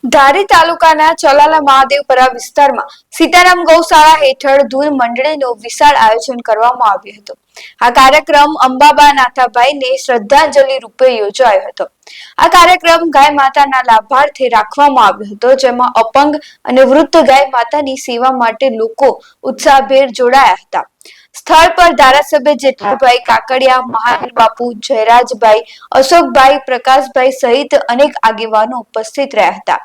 ધારી તાલુકાના ચલાલા મહાદેવપરા વિસ્તારમાં સીતારામ ગૌશાળા હેઠળ ધૂળ મંડળીનું વિશાળ આયોજન કરવામાં આવ્યું હતું. આ કાર્યક્રમ અંબાબા નાથાભાઈને શ્રદ્ધાંજલિ રૂપે યોજાયો હતો. આ કાર્યક્રમ ગાય માતાના લાભાર્થે રાખવામાં આવ્યો હતો, જેમાં અપંગ અને વૃદ્ધ ગાય માતાની સેવા માટે લોકો ઉત્સાહભેર જોડાયા હતા. સ્થળ પર ધારાસભ્ય જેઠાભાઈ કાકડિયા, મહાવીર બાપુ, જયરાજભાઈ, અશોકભાઈ, પ્રકાશભાઈ સહિત અનેક આગેવાનો ઉપસ્થિત રહ્યા હતા.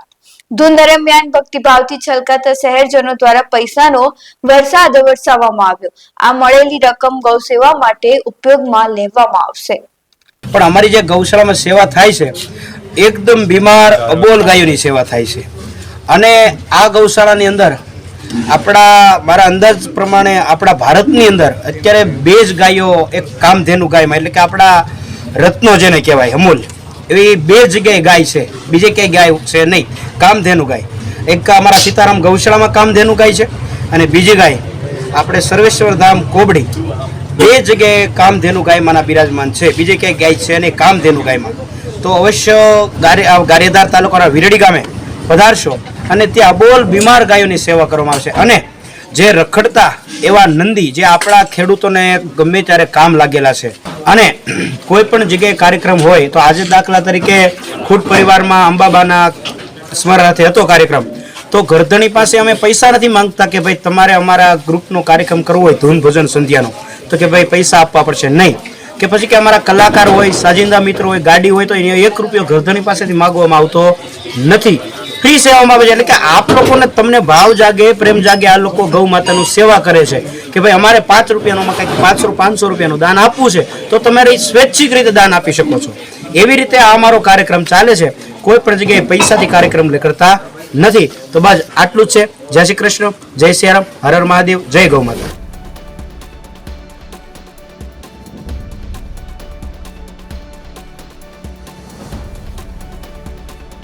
ધૂન દરમિયાન ભક્તિભાવથી છલકાતા શહેરજનો દ્વારા પૈસાનો વરસાદ વરસાવવામાં આવ્યો. આ મળેલી રકમ ગૌસેવા માટે ઉપયોગમાં લેવામાં આવશે. પણ અમારી જે ગૌશાળામાં સેવા થાય છે, એકદમ બીમાર અબોલ ગાયોની સેવા થાય છે. અને આ ગૌશાળાની અંદર મારા અંદાજ પ્રમાણે આપણા ભારતની અંદર અત્યારે 2 જ ગાયો, એક કામધેનુ ગાયમાં, એટલે કે આપણા રત્નો જેને કહેવાય અમૂલ, એવી 2 જગ્યાએ ગાય છે, બીજે ક્યાંય ગાય છે નહીં. કામધેનુ ગાય એક અમારા સીતારામ ગૌશાળામાં કામધેનુ ગાય છે, અને બીજી ગાય આપણે સર્વેશ્વર ધામ કોબડી, 2 જગ્યાએ કામધેનુ ગાયમાંના બિરાજમાન છે. બીજે ક્યાંય ગાય છે અને કામધેનુ ગાયમાં તો અવશ્ય ગારિયાધાર તાલુકાના વિરડી ગામે પધારશો અને ત્યાં અબોલ બીમાર ગાયોની સેવા કરવામાં આવશે. અને જે રખડતા એવા નંદી જે આપણા ખેડૂતોને ગમે ત્યારે કામ લાગેલા છે, અને કોઈ પણ જગ્યાએ કાર્યક્રમ હોય તો આજે દાખલા તરીકે ખુદ પરિવારમાં અંબાબાના સ્મરણાર્થે હતો કાર્યક્રમ, તો ગરધણી પાસે અમે પૈસા નથી માંગતા કે ભાઈ તમારે અમારા ગ્રુપનો કાર્યક્રમ કરવો હોય ધૂન ભજન સંધ્યાનો, તો કે ભાઈ પૈસા આપવા પડશે, નહીં. કે પછી કે અમારા કલાકાર હોય, સાજિંદા મિત્રો હોય, ગાડી હોય, તો એને 1 રૂપિયો ગરધણી પાસેથી માગવામાં આવતો નથી. ફ્રી સેવામાં આવે છે. એટલે કે આપ લોકોને તમને ભાવ જાગે, પ્રેમ જાગે, આ લોકો ગૌ માતાનું સેવા કરે છે કે ભાઈ અમારે 5 રૂપિયાનું કંઈક 500 રૂપિયાનું દાન આપવું છે, તો તમારે સ્વૈચ્છિક રીતે દાન આપી શકો છો. એવી રીતે આ અમારો કાર્યક્રમ ચાલે છે. કોઈ પણ જગ્યાએ પૈસાથી કાર્યક્રમ કરતા નથી. તો બસ આટલું જ છે. જય શ્રી કૃષ્ણ, જય સિયારામ, હર હર મહાદેવ, જય ગૌ માતા.